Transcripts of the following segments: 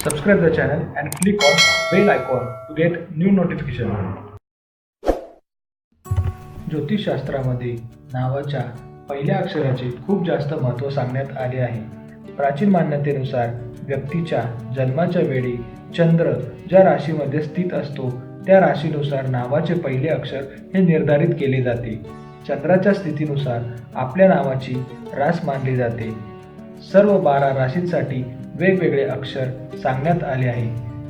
Subscribe the channel and click on bell icon to get new notification. ज्योतिषशास्त्रामध्ये नावाच्या पहिल्या अक्षराचे खूप जास्त महत्त्व सांगण्यात आले आहे. प्राचीन मान्यतेनुसार व्यक्तीच्या जन्माच्या वेळी चंद्र ज्या राशीमध्ये स्थित असतो त्या राशीनुसार नावाचे पहिले अक्षर हे निर्धारित केले जाते. चंद्राच्या स्थितीनुसार आपल्या नावाची रास मानली जाते. सर्व 12 राशींसाठी वेगवेगळे अक्षर सांगण्यात आले आहे.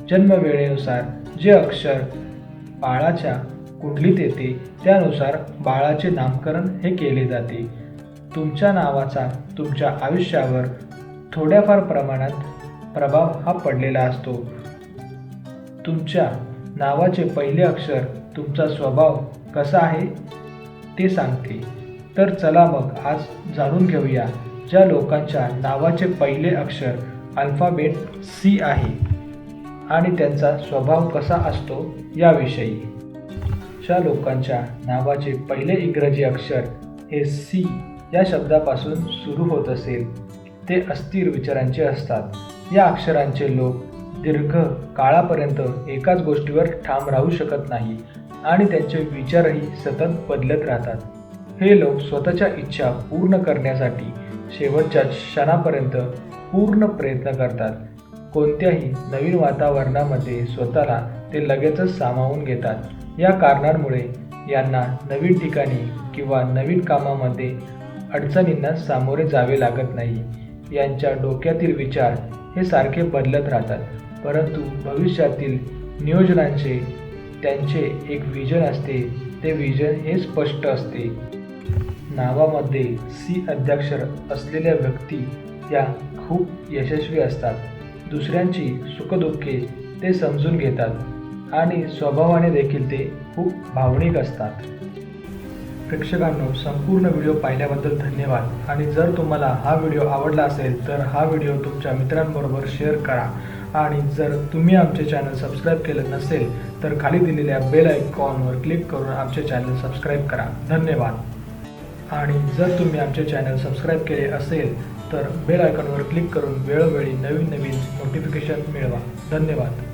जन्मवेळेनुसार जे अक्षर बाळाच्या कुंडलीत येते त्यानुसार बाळाचे नामकरण हे केले जाते. तुमच्या नावाचा तुमच्या आयुष्यावर थोड्याफार प्रमाणात प्रभाव हा पडलेला असतो. तुमच्या नावाचे पहिले अक्षर तुमचा स्वभाव कसा आहे ते सांगते. तर चला मग आज जाणून घेऊया ज्या लोकांच्या नावाचे पहिले अक्षर अल्फाबेट सी आहे आणि त्यांचा स्वभाव कसा असतो याविषयी. ज्या लोकांच्या नावाचे पहिले इंग्रजी अक्षर हे सी या शब्दापासून सुरू होत असेल ते अस्थिर विचारांचे असतात. या अक्षरांचे लोक दीर्घ काळापर्यंत एकाच गोष्टीवर ठाम राहू शकत नाही आणि त्यांचे विचारही सतत बदलत राहतात. हे लोक स्वतःच्या इच्छा पूर्ण करण्यासाठी शेवटच्या क्षणापर्यंत पूर्ण प्रयत्न करतात. कोणत्याही नवीन वातावरणामध्ये स्वतःला ते लगेचच सामावून घेतात. या कारणांमुळे यांना नवीन ठिकाणी किंवा नवीन कामामध्ये अडचणींना सामोरे जावे लागत नाही. यांच्या डोक्यातील विचार हे सारखे बदलत राहतात, परंतु भविष्यातील नियोजनांचे त्यांचे एक विजन असते. ते विजन हे स्पष्ट असते. नावामध्ये सी अद्याक्षर असलेल्या व्यक्ती या खूप यशस्वी असतात. दुसऱ्यांची सुखदुःखे ते समजून घेतात आणि स्वभावाने देखील ते खूप भावनिक असतात. प्रेक्षकांनो, संपूर्ण व्हिडिओ पाहिल्याबद्दल धन्यवाद. आणि जर तुम्हाला हा व्हिडिओ आवडला असेल तर हा व्हिडिओ तुमच्या मित्रांबरोबर शेअर करा. आणि जर तुम्ही आमचे चॅनल सबस्क्राईब केलं नसेल तर खाली दिलेल्या बेल आयकॉनवर क्लिक करून आमचे चॅनल सबस्क्राईब करा. धन्यवाद. आणि जर तुम्ही आमचे चॅनल सबस्क्राईब केले असेल तर बेल आयकॉनवर क्लिक करून वेळोवेळी नवीन नोटिफिकेशन मिळवा. धन्यवाद.